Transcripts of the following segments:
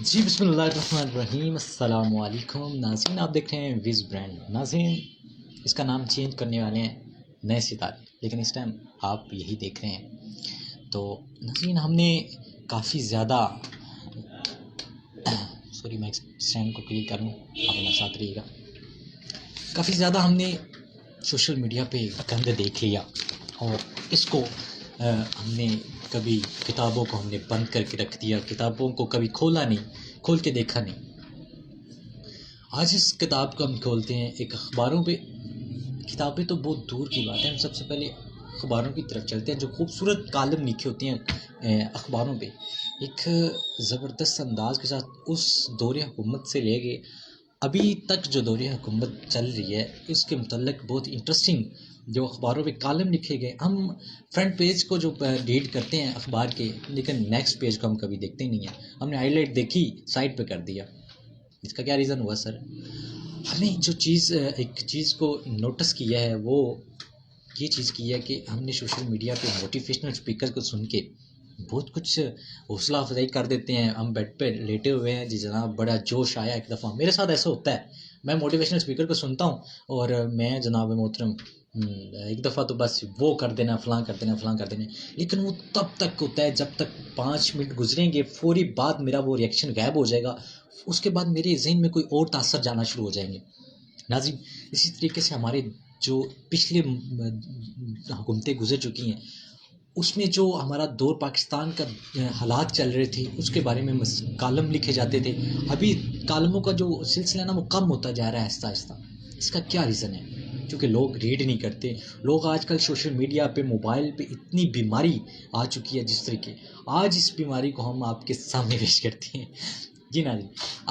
جی بسم اللہ الرحمن الرحیم، السلام علیکم ناظرین، آپ دیکھ رہے ہیں ویز برانڈ۔ ناظرین، اس کا نام چینج کرنے والے ہیں نئے ستارے، لیکن اس ٹائم آپ یہی دیکھ رہے ہیں۔ تو ناظرین، ہم نے کافی زیادہ میں اسٹینڈ کو کلیئر کروں، آپ ہمارے ساتھ رہیے گا۔ کافی زیادہ ہم نے سوشل میڈیا پہ گند دیکھ لیا، اور اس کو ہم نے کبھی کتابوں کو ہم نے بند کر کے رکھ دیا، کتابوں کو کبھی کھول کے دیکھا نہیں۔ آج اس کتاب کو ہم کھولتے ہیں، ایک اخباروں پہ، کتابیں تو بہت دور کی بات ہے، ہم سب سے پہلے اخباروں کی طرف چلتے ہیں۔ جو خوبصورت کالم لکھے ہوتے ہیں اخباروں پہ، ایک زبردست انداز کے ساتھ اس دور حکومت سے لے کے ابھی تک جو دور حکومت چل رہی ہے، اس کے متعلق بہت انٹرسٹنگ جو اخباروں پہ کالم لکھے گئے۔ ہم فرنٹ پیج کو جو ریڈ کرتے ہیں اخبار کے، لیکن نیکسٹ پیج کو ہم کبھی دیکھتے ہی نہیں ہیں۔ ہم نے ہائی لائٹ دیکھی، سائڈ پہ کر دیا۔ اس کا کیا ریزن ہوا سر؟ ہم نے جو ایک چیز کو نوٹس کیا ہے، وہ یہ چیز کی ہے کہ ہم نے سوشل میڈیا پہ موٹیویشنل اسپیکر کو سن کے بہت کچھ حوصلہ افزائی کر دیتے ہیں۔ ہم بیڈ پہ لیٹے ہوئے ہیں، جی جناب بڑا جوش آیا ایک دفعہ، میرے ساتھ ایسا ہوتا ہے، میں موٹیویشنل اسپیکر کو سنتا ہوں اور میں جناب محترم ایک دفعہ تو بس وہ کر دینا، فلاں کر دینا، لیکن وہ تب تک ہوتا ہے جب تک 5 منٹ گزریں گے، فوری بعد میرا وہ ریئیکشن غائب ہو جائے گا، اس کے بعد میرے ذہن میں کوئی اور تاثر جانا شروع ہو جائیں گے۔ ناظرین، اسی طریقے سے ہمارے جو پچھلے حکومتیں گزر چکی ہیں، اس میں جو ہمارا دور پاکستان کا حالات چل رہے تھے، اس کے بارے میں کالم لکھے جاتے تھے۔ ابھی کالموں کا جو سلسلہ نا، وہ کم ہوتا جا رہا ہے آہستہ آہستہ۔ اس کا کیا ریزن ہے؟ کیونکہ لوگ ریڈ نہیں کرتے۔ لوگ آج کل سوشل میڈیا پہ، موبائل پہ اتنی بیماری آ چکی ہے، جس طریقے آج اس بیماری کو ہم آپ کے سامنے پیش کرتے ہیں۔ جی ناظرین،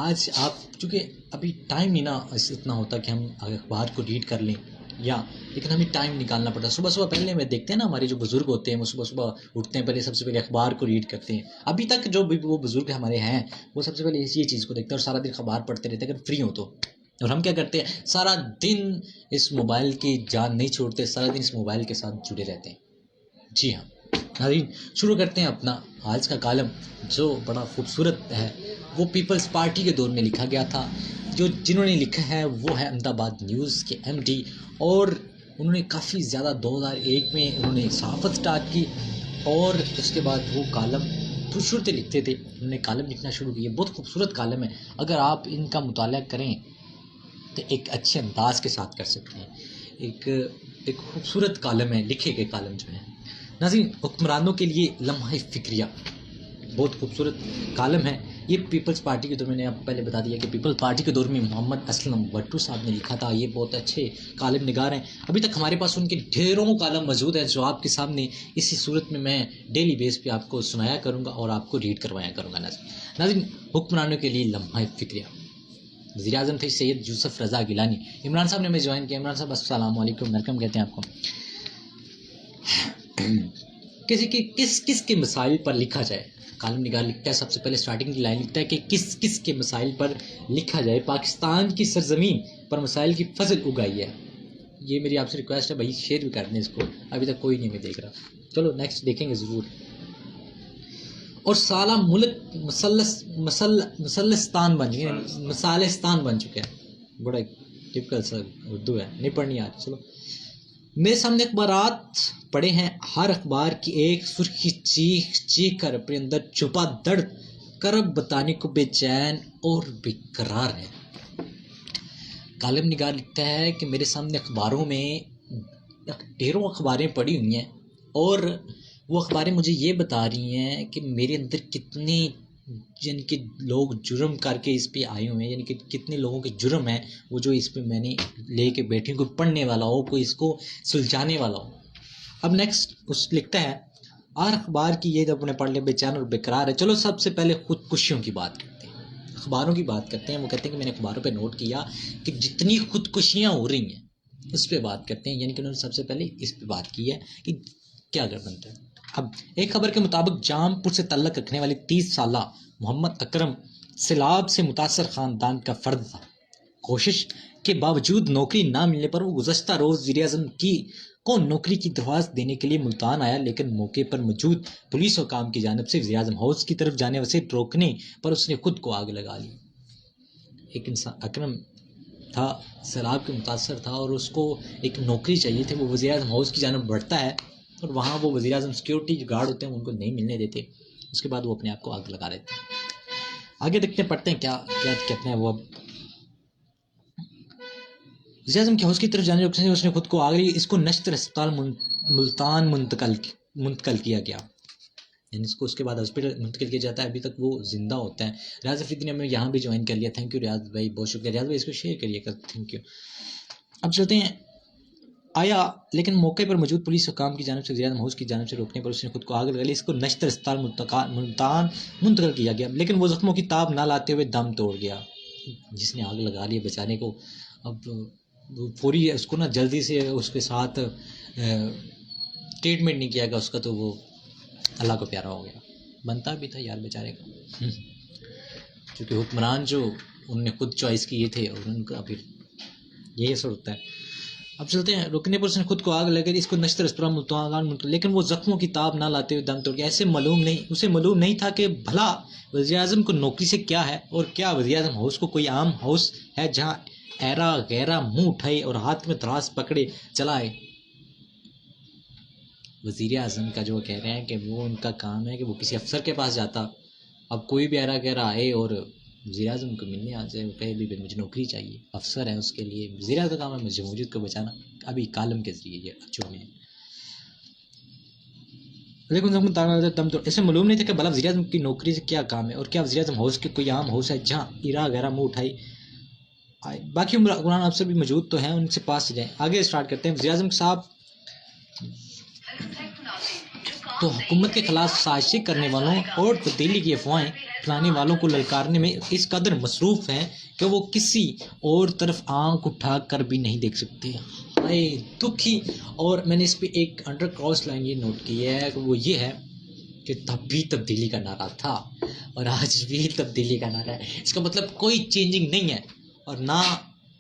آج آپ چونکہ ابھی ٹائم نہیں نا اتنا ہوتا کہ ہم اخبار کو ریڈ کر لیں، لیکن ہمیں ٹائم نکالنا پڑتا ہے۔ صبح پہلے میں دیکھتے ہیں نا، ہمارے جو بزرگ ہوتے ہیں، وہ صبح اٹھتے ہیں، پہلے سب سے پہلے اخبار کو ریڈ کرتے ہیں۔ ابھی تک جو بھی وہ بزرگ ہمارے ہیں، وہ سب سے پہلے یہ چیز کو دیکھتے ہیں اور سارا دن اخبار پڑھتے رہتے ہیں اگر فری ہو تو۔ اور ہم کیا کرتے ہیں؟ سارا دن اس موبائل کی جان نہیں چھوڑتے، سارا دن اس موبائل کے ساتھ جڑے رہتے ہیں۔ جی ہاں ناظرین، شروع کرتے ہیں اپنا آج کا کالم، جو بڑا خوبصورت ہے۔ وہ پیپلز پارٹی کے دور میں لکھا گیا تھا۔ جنہوں نے لکھا ہے وہ ہے احمد آباد نیوز کے ایم ڈی، اور انہوں نے کافی زیادہ 2001 میں انہوں نے صحافت سٹارٹ کی، اور اس کے بعد وہ کالم خوبصورت لکھتے تھے۔ انہوں نے کالم لکھنا شروع کیے، بہت خوبصورت کالم ہے، اگر آپ ان کا مطالعہ کریں تو ایک اچھے انداز کے ساتھ کر سکتے ہیں۔ ایک خوبصورت کالم ہے، لکھے گئے کالم جو ہیں۔ ناظرین، حکمرانوں کے لیے لمحہ فکریہ، بہت خوبصورت کالم ہے۔ یہ پیپلز پارٹی کے دور میں، نے آپ پہلے بتا دیا کہ پیپلز پارٹی کے دور میں محمد اسلم بٹو صاحب نے لکھا تھا۔ یہ بہت اچھے کالم نگار ہیں۔ ابھی تک ہمارے پاس ان کے ڈھیروں کالم موجود ہیں، جو آپ کے سامنے اسی صورت میں ڈیلی بیس پہ آپ کو سنایا کروں گا اور آپ کو ریڈ کروایا کروں گا۔ ناظرین، حکمرانوں کے لیے لمحہ فکریہ، وزیر اعظم تھے سید یوسف رضا گیلانی۔ عمران صاحب نے ہمیں جوائن کیا۔ عمران صاحب السلام علیکم، ویلکم کہتے ہیں آپ کو۔ کس کے مسائل پر لکھا جائے؟ کالم نگار لکھتا ہے، سب سے پہلے سٹارٹنگ کی لائن لکھتا ہے کہ کس کے مسائل پر لکھا جائے۔ پاکستان کی سرزمین پر مسائل کی فصل اگائی ہے۔ یہ میری آپ سے ریکویسٹ ہے بھائی، شیئر بھی کر دیں اس کو، ابھی تک کوئی نہیں میں دیکھ رہا۔ چلو نیکسٹ دیکھیں گے ضرور۔ اور سالہ ملک مسلستان بن چکے ہیں۔ بڑا ٹپکل سا اردو ہے، نہیں پڑھنی آتی۔ چلو، میرے سامنے اخبارات پڑے ہیں، ہر اخبار کی ایک سرخی چیخ کر اپنے اندر چھپا درد کرب بتانے کو بے چین اور بے قرار ہے۔ کالم نگار لکھتا ہے کہ میرے سامنے اخباروں میں ڈھیروں اخباریں پڑی ہوئی ہیں، اور وہ اخباریں مجھے یہ بتا رہی ہیں کہ میرے اندر کتنے یعنی کہ لوگ جرم کر کے اس پہ آئے ہوئے ہیں، یعنی کہ کتنے لوگوں کے جرم ہیں وہ جو اس پہ میں نے لے کے بیٹھے، کوئی پڑھنے والا ہو، کوئی اس کو سلجھانے والا ہو۔ اب نیکسٹ اس لکھتا ہے، اور اخبار کی یہ جب انہیں پڑھ لے بے چین اور بےقرار ہے۔ چلو سب سے پہلے خودکشیوں کی بات کرتے ہیں، اخباروں کی بات کرتے ہیں۔ وہ کہتے ہیں کہ میں نے اخباروں پہ نوٹ کیا کہ جتنی خودکشیاں ہو رہی ہیں اس پہ بات کرتے ہیں، یعنی کہ انہوں نے سب سے پہلے اس پہ بات کی ہے کہ کیا کر بنتا ہے۔ اب ایک خبر کے مطابق جام پور سے تعلق رکھنے والے 30 سالہ محمد اکرم سیلاب سے متاثر خاندان کا فرد تھا۔ کوشش کے باوجود نوکری نہ ملنے پر وہ گزشتہ روز وزیر اعظم کی کو نوکری کی درخواست دینے کے لیے ملتان آیا، لیکن موقع پر موجود پولیس حکام کی جانب سے وزیر اعظم ہاؤس کی طرف جانے سے روکنے پر اس نے خود کو آگ لگا لی۔ ایک انسان اکرم تھا، سیلاب کے متاثر تھا اور اس کو ایک نوکری چاہیے تھی، وہ وزیر اعظم ہاؤس کی جانب بڑھتا ہے اور وہاں وہ وزیر اعظم سیکیورٹی جو گارڈ ہوتے ہیں ان کو نہیں ملنے دیتے، اس کے بعد وہ اپنے آپ کو آگ لگا لیتے ہیں۔ آگے دیکھتے ہیں، پڑھتے ہیں کیا کہتے ہیں وہ۔ اب وزیر اعظم کے ہاؤس کی طرف جانے سے اس نے خود کو آگ لگی، اس کو نشتر اسپتال ملتان منتقل کیا گیا، یعنی اس کو اس کے بعد ہاسپٹل منتقل کیا جاتا ہے، ابھی تک وہ زندہ ہوتا ہے۔ ریاض افریدی نے ہمیں یہاں بھی جوائن کر لیا، تھینک یو ریاض بھائی، بہت شکریہ ریاض بھائی، اس کو شیئر کریے گا، تھینک یو۔ اب چلتے ہیں، آیا لیکن موقع پر موجود پولیس حکام کی جانب سے وزیر اعظم ہاؤس کی جانب سے روکنے پر اس نے خود کو آگ لگا لی، اس کو نشتر اسپتال ملتان منتقل کیا گیا، لیکن وہ زخموں کی تاب نہ لاتے ہوئے دم توڑ گیا۔ جس نے آگ لگا لی بچانے کو، اب فوری اس کو نا جلدی سے اس کے ساتھ ٹریٹمنٹ نہیں کیا گیا اس کا، تو وہ اللہ کو پیارا ہو گیا، بنتا بھی تھا یار بیچارے کا، کیونکہ حکمران جو انہوں نے خود چوائس کیے تھے اور ان کا پھر یہی اثر ہوتا ہے۔ اب چلتے ہیں، رکنے پر اس نے خود کو آگ لگا دی، اس کو نشتر اسپتال ملتان، لیکن وہ زخموں کی تاب نہ لاتے ہوئے دم توڑ گیا۔ اسے معلوم نہیں تھا کہ بھلا وزیر اعظم کو نوکری سے کیا ہے، اور کیا وزیر اعظم ہاؤس کو کوئی عام ہاؤس ہے جہاں ایرا غیرہ منہ اٹھائے اور ہاتھ میں تراس پکڑے چلائے۔ وزیر اعظم کا جو کہہ رہے ہیں کہ وہ ان کا کام ہے کہ وہ کسی افسر کے پاس جاتا، اب کوئی بھی ایرا غیرہ آئے اور وزیر اعظم کو ملنے آ جائے، وہ کہے بھی مجھے نوکری چاہیے، افسر ہے اس کے لیے، وزیر اعظم کا کام ہے مجھے موجود کو بچانا، ابھی کالم کے ذریعے یہ اچھوں میں لیکن اسے معلوم نہیں تھا کہ بھلا وزیر اعظم کی نوکری سے کیا کام ہے، اور کیا وزیر اعظم ہاؤس کے کوئی عام ہاؤس ہے جہاں ایرا غیرہ منہ اٹھائی آئے۔ باقی قرآن افسر بھی موجود تو ہیں، ان سے پاس جائیں۔ آگے اسٹارٹ کرتے ہیں۔ وزیر اعظم صاحب تو حکومت کے خلاف سازشیں کرنے والوں اور تبدیلی کی افواہیں پھیلانے والوں کو للکارنے میں اس قدر مصروف ہیں کہ وہ کسی اور طرف آنکھ اٹھا کر بھی نہیں دیکھ سکتے۔ ہائے دکھی۔ اور میں نے اس پہ ایک انڈر کراس لائن یہ نوٹ کی ہے کہ وہ یہ ہے کہ تب بھی تبدیلی کا نعرہ تھا اور آج بھی تبدیلی کا نعرہ ہے، اس کا مطلب کوئی چینجنگ نہیں ہے، اور نہ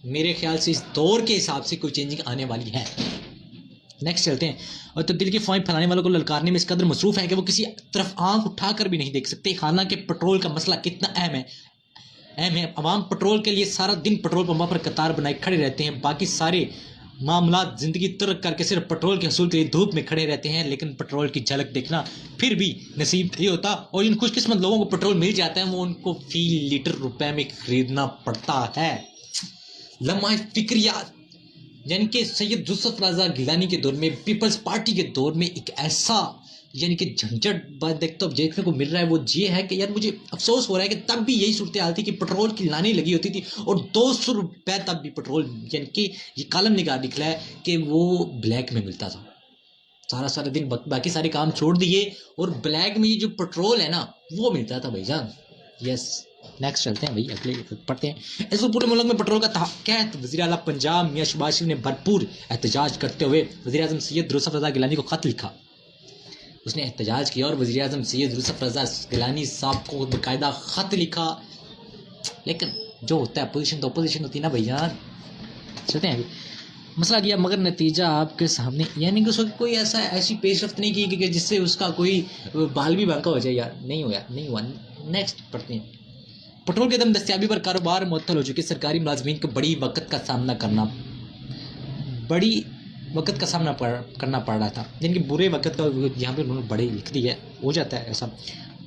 میرے خیال سے اس دور کے حساب سے کوئی چینجنگ آنے والی ہے۔ نیکسٹ چلتے ہیں۔ اور تبدیلی کی افواہیں پھیلانے والوں کو للکارنے میں اس قدر مصروف ہے کہ وہ کسی طرف آنکھ اٹھا کر بھی نہیں دیکھ سکتے۔ حالانکہ پٹرول کا مسئلہ کتنا اہم ہے، عوام پٹرول کے لیے سارا دن پٹرول پمپوں پر قطار بنائے کھڑے رہتے ہیں، باقی سارے معاملات زندگی ترک کر کے صرف پٹرول کے حصول کے لیے دھوپ میں کھڑے رہتے ہیں، لیکن پٹرول کی جھلک دیکھنا پھر بھی نصیب نہیں ہوتا، اور جن خوش قسمت لوگوں کو پٹرول مل جاتا ہے وہ ان کو فی لیٹر روپے میں خریدنا پڑتا ہے۔ لمحہ فکریات، یعنی کہ سید یوسف رضا گیلانی کے دور میں، پیپلز پارٹی کے دور میں ایک ایسا یعنی کہ جھنجھٹ دیکھنے کو مل رہا ہے، وہ یہ ہے کہ یار مجھے افسوس ہو رہا ہے کہ تب بھی یہی صورتحال تھی کہ پٹرول کی لانیں لگی ہوتی تھی اور 200 روپے تب بھی پٹرول، یعنی کہ یہ کالم نکلا ہے کہ وہ بلیک میں ملتا تھا، سارا دن باقی سارے کام چھوڑ دیے اور بلیک میں یہ جو پٹرول ہے نا وہ ملتا تھا بھائی جان۔ یس، نیکسٹ چلتے ہیں بھائی، اگلے پڑھتے ہیں۔ اس وقت پورے ملک میں پٹرول کا تحقیق، وزیر اعلیٰ پنجاب میاں شہباز شریف نے بھرپور احتجاج کرتے ہوئے وزیر اعظم سید یوسف رضا گیلانی کو خط لکھا۔ اس نے احتجاج کیا اور وزیر اعظم سید یوسف رضا گیلانی صاحب کو باقاعدہ خط لکھا، لیکن جو ہوتا ہے اپوزیشن تو اپوزیشن ہوتی ہے نا بھائی جان۔ چلتے ہیں، مسئلہ کیا مگر نتیجہ آپ کے سامنے، یعنی کہ اس وقت کوئی ایسی پیش رفت نہیں کی کہ جس سے اس کا کوئی بال بھی بانکا ہو جائے، یار نہیں ہوا۔ نیکسٹ پڑھتے ہیں۔ پٹرول کے عدم دستیابی پر کاروبار معطل ہو چکے، سرکاری ملازمین کو بڑی وقت کا سامنا کرنا پڑ رہا تھا، یعنی کہ برے وقت کا، یہاں پہ انہوں نے بڑے لکھ دی ہے، ہو جاتا ہے ایسا۔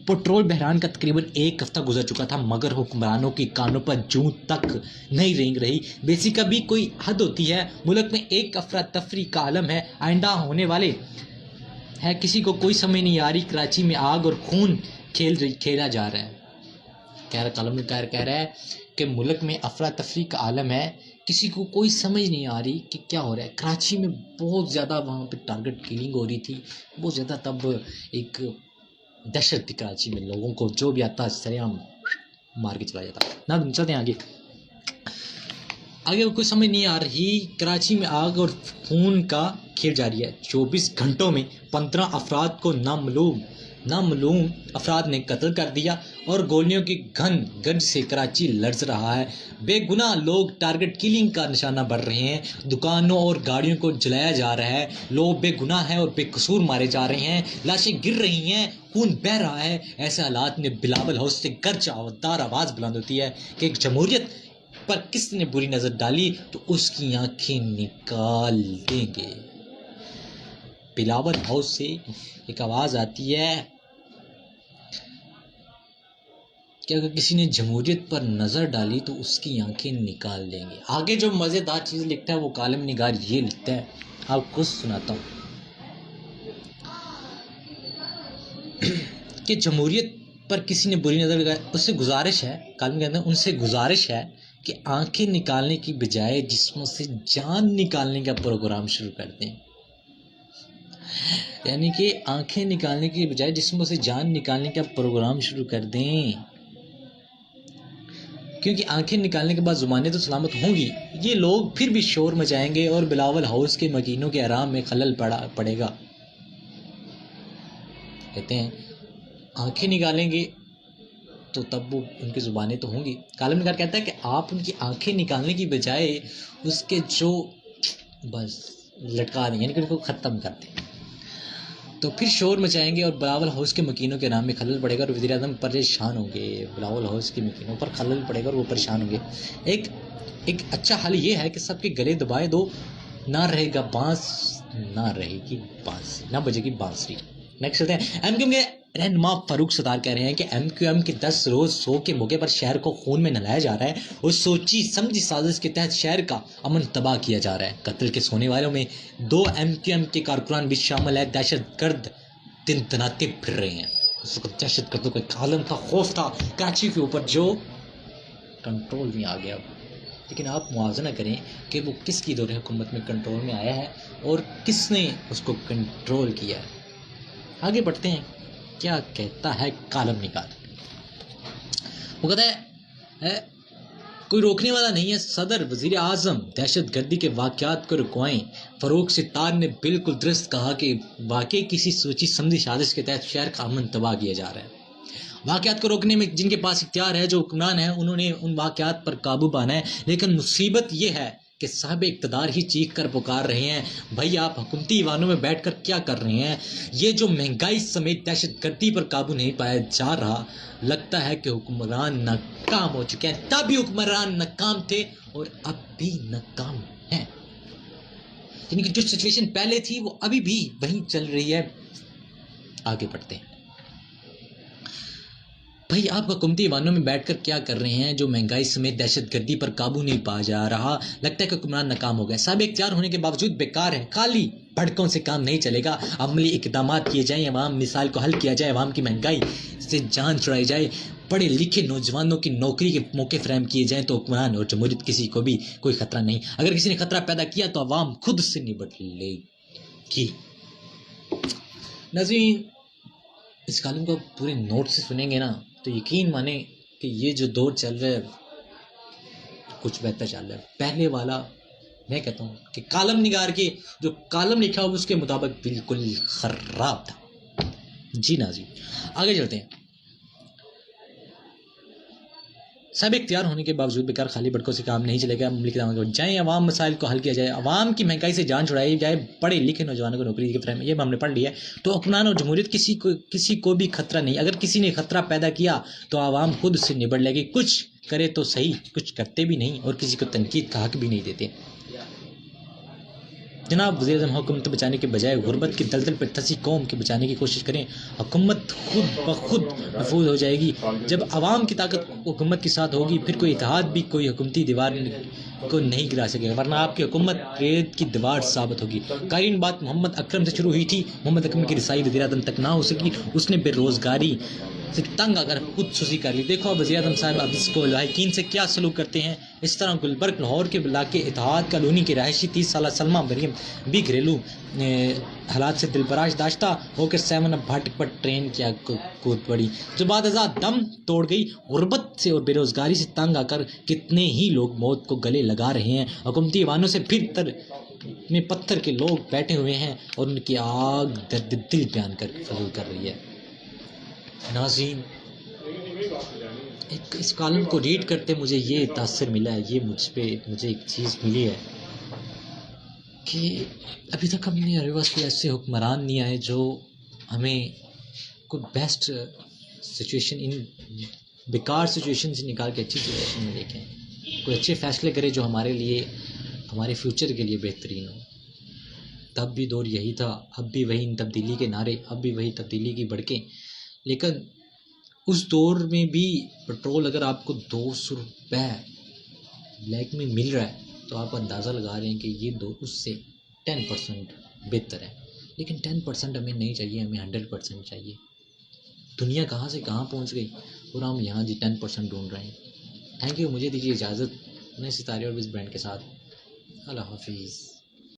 پٹرول بحران کا تقریباً ایک ہفتہ گزر چکا تھا مگر حکمرانوں کی کانوں پر جوں تک نہیں رینگ رہی۔ بیسی کا بھی کوئی حد ہوتی ہے، ملک میں ایک افراتفری کا عالم ہے، آئندہ ہونے والے ہے، کسی کو کوئی سمجھ نہیں آ رہی، کراچی میں آگ اور خون کھیلا جا رہا ہے۔ کالم کہہ رہا ہے کہ ملک میں افراتفری کا عالم ہے، کسی کو کوئی سمجھ نہیں آ رہی کہ کیا ہو رہا ہے۔ کراچی میں بہت زیادہ وہاں پہ ٹارگٹ کلنگ ہو رہی تھی، بہت زیادہ، تب ایک دہشت تھی کراچی میں، لوگوں کو جو بھی آتا سریعام مار کے چلا جاتا۔ نہ چلتے ہیں آگے کوئی سمجھ نہیں آ رہی، کراچی میں آگ اور خون کا کھیل جاری ہے۔ 24 گھنٹوں میں 15 افراد کو نامعلوم نامعلوم افراد نے قتل کر دیا اور گولیوں کی گھن گرج سے کراچی لرز رہا ہے. بے گناہ لوگ ٹارگٹ کلنگ کا نشانہ بن رہے ہیں. دکانوں اور گاڑیوں کو جلایا جا رہا ہے. لوگ بے گناہ ہیں اور بے قصور مارے جا رہے ہیں. لاشیں گر رہی ہیں, خون بہہ رہا ہے. ایسے حالات میں بلاول ہاؤس سے گرج آوازدار آواز بلند ہوتی ہے کہ ایک جمہوریت پر کس نے بری نظر ڈالی تو اس کی آنکھیں نکال دیں گے. بلاول ہاؤس سے ایک آواز آتی ہے کہ اگر کسی نے جمہوریت پر نظر ڈالی تو اس کی آنکھیں نکال دیں گے. آگے جو مزیدار چیز لکھتا ہے وہ کالم نگار یہ لکھتا ہے, آپ کو سناتا ہوں کہ جمہوریت پر کسی نے بری نظر لگائی. اس سے گزارش ہے, کالم کہتے ہیں ان سے گزارش ہے کہ آنکھیں نکالنے کی بجائے جسموں سے جان نکالنے کا پروگرام شروع کر دیں. یعنی کہ آنکھیں نکالنے کی بجائے جسموں سے جان نکالنے کا پروگرام شروع کر دیں, کیونکہ آنکھیں نکالنے کے بعد زبانیں تو سلامت ہوں گی. یہ لوگ پھر بھی شور مچائیں گے اور بلاول ہاؤس کے مکینوں کے آرام میں خلل پڑے گا. کہتے ہیں آنکھیں نکالیں گے تو تب وہ ان کی زبانیں تو ہوں گی. کالم نگار کہتا ہے کہ آپ ان کی آنکھیں نکالنے کی بجائے اس کے جو بس لٹکا دیں, یعنی کہ ان کو ختم کر دیں, تو پھر شور مچائیں گے اور بلاول ہاؤس کے مکینوں کے نام میں خلل پڑے گا اور وزیر اعظم پریشان ہوں گے. بلاول ہاؤس کے مکینوں پر خلل پڑے گا اور وہ پریشان ہوں گے. ایک اچھا حل یہ ہے کہ سب کے گلے دبائے دو, نہ رہے گا بانس, نہ رہے گی بانس, نہ بجے گی بانسری. نیکسٹ چلتے ہیں. ایم کیو ایم کے رہنما فاروق ستار کہہ رہے ہیں کہ ایم کیو ایم کے 10 روز سو کے موقع پر شہر کو خون میں نہلایا جا رہا ہے اور سوچی سمجھی سازش کے تحت شہر کا امن تباہ کیا جا رہا ہے. قتل کے سونے والوں میں 2 ایم کیو ایم کے کارکنان بھی شامل ہیں. دہشت گرد دن دناتے پھر رہے ہیں. اس وقت دہشت گردوں کا عالم تھا, خوف تھا کراچی کے اوپر جو کنٹرول میں آ گیا. لیکن آپ موازنہ کریں کہ وہ کس کی دور حکومت میں کنٹرول میں آیا ہے اور کس نے اس کو کنٹرول کیا ہے. آگے بڑھتے ہیں, کیا کہتا ہے کالم نگار. وہ کہتا ہے کوئی روکنے والا نہیں ہے. صدر وزیر اعظم دہشت گردی کے واقعات کو رکوائیں. فاروق ستار نے بالکل درست کہا کہ واقعی کسی سوچی سمجھی سازش کے تحت شہر کا امن تباہ کیا جا رہا ہے. واقعات کو روکنے میں جن کے پاس اختیار ہے, جو حکمران ہیں, انہوں نے ان واقعات پر قابو پانا ہے. لیکن مصیبت یہ ہے کہ صاحب اقتدار ہی چیخ کر پکار رہے ہیں, بھائی آپ حکومتی ایوانوں میں بیٹھ کر کیا کر رہے ہیں. یہ جو مہنگائی سمیت دہشت گردی پر قابو نہیں پایا جا رہا, لگتا ہے کہ حکمران ناکام ہو چکے ہیں. تب بھی حکمران ناکام تھے اور اب بھی ناکام ہیں. یعنی کہ جو سچویشن پہلے تھی وہ ابھی بھی وہیں چل رہی ہے. آگے بڑھتے ہیں. بھائی آپ حکومتی ایوانوں میں بیٹھ کر کیا کر رہے ہیں, جو مہنگائی سمیت دہشت گردی پر قابو نہیں پایا جا رہا. لگتا ہے کہ حکمران ناکام ہو گئے. صاحب اختیار ہونے کے باوجود بیکار ہے. خالی بھڑکوں سے کام نہیں چلے گا. عملی اقدامات کیے جائیں, عوام مسائل کو حل کیا جائے, عوام کی مہنگائی سے جان چھڑائی جائے, پڑھے لکھے نوجوانوں کی نوکری کے موقع فراہم کیے جائیں, تو حکمران اور جمہوریت کسی کو بھی کوئی خطرہ نہیں. اگر کسی نے خطرہ پیدا کیا تو عوام خود سے نبٹ لے گی. ناظرین, اس کالم کو پورے نوٹ سے سنیں گے نا تو یقین مانیں کہ یہ جو دور چل رہا ہے کچھ بہتر چل رہا ہے. پہلے والا میں کہتا ہوں کہ کالم نگار کے جو کالم لکھا ہو اس کے مطابق بالکل خراب تھا. جی ناظرین, آگے چلتے ہیں. سب اختیار ہونے کے باوجود بیکار, خالی بڑکوں سے کام نہیں چلے گا. مملک جائیں, عوام مسائل کو حل کیا جائے, عوام کی مہنگائی سے جان چھڑائی جائے, پڑھے لکھے نوجوانوں کو نوکری کے فراہم, یہ ہم نے پڑھ لیا ہے. تو حکمران اور جمہوریت کسی کو بھی خطرہ نہیں. اگر کسی نے خطرہ پیدا کیا تو عوام خود سے نبٹ لے گی. کچھ کرے تو صحیح, کچھ کرتے بھی نہیں اور کسی کو تنقید کا حق بھی نہیں دیتے. جناب وزیر اعظم, حکومت بچانے کے بجائے غربت کی دلدل پر پھنسی قوم کے بچانے کی کوشش کریں. حکومت خود بخود محفوظ ہو جائے گی. جب عوام کی طاقت حکومت کے ساتھ ہوگی پھر کوئی اتحاد بھی کوئی حکومتی دیوار کو نہیں گرا سکے گا, ورنہ آپ کی حکومت ریت کی دیوار ثابت ہوگی. قائرین, بات محمد اکرم سے شروع ہوئی تھی. محمد اکرم کی رسائی وزیر اعظم تک نہ ہو سکی. اس نے بے روزگاری سے تنگ آ کر خود سوزی کر لی. دیکھو وزیر اعظم صاحب اب اس کو لائقین سے کیا سلوک کرتے ہیں. اس طرح گلبرگ لاہور کے علاقے اتحاد کالونی کے رہائشی 30 سالہ سلمہ مریم بھی گھریلو حالات سے دل براش داشتہ ہو کر 7 اپ بھاٹک پر ٹرین کیا کود پڑی, جو بعد ازاں دم توڑ گئی. غربت سے اور بے روزگاری سے تنگ آ کر کتنے ہی لوگ موت کو گلے لگا رہے ہیں. حکومتی ایوانوں سے پھر میں پتھر کے لوگ بیٹھے ہوئے ہیں اور ان کی آگ درد دل بیان کر فضول کر رہی ہے. ناظرین، اس کالم کو ریڈ کرتے مجھے یہ تاثر ملا ہے، یہ مجھے ایک چیز ملی ہے کہ ابھی تک ہم نے یونیورسٹی ایسے حکمران نہیں آئے جو ہمیں کوئی بیسٹ سچویشن ان بیکار سچویشن سے نکال کے اچھی سچویشن میں دیکھیں، کوئی اچھے فیصلے کرے جو ہمارے لیے، ہمارے فیوچر کے لیے بہترین ہو۔ تب بھی دور یہی تھا، اب بھی وہی تبدیلی کے نعرے، اب بھی وہی تبدیلی کی بڑکیں، لیکن اس دور میں بھی پٹرول اگر آپ کو 200 روپے بلیک میں مل رہا ہے تو آپ اندازہ لگا رہے ہیں کہ یہ اس سے 10% بہتر ہے، لیکن 10% ہمیں نہیں چاہیے، ہمیں 100% چاہیے۔ دنیا کہاں سے کہاں پہنچ گئی اور ہم یہاں 10% ڈھونڈ رہے ہیں۔ تھینک یو، مجھے دیجیے اجازت، میں ستارے اور اس برانڈ کے ساتھ، اللہ حافظ۔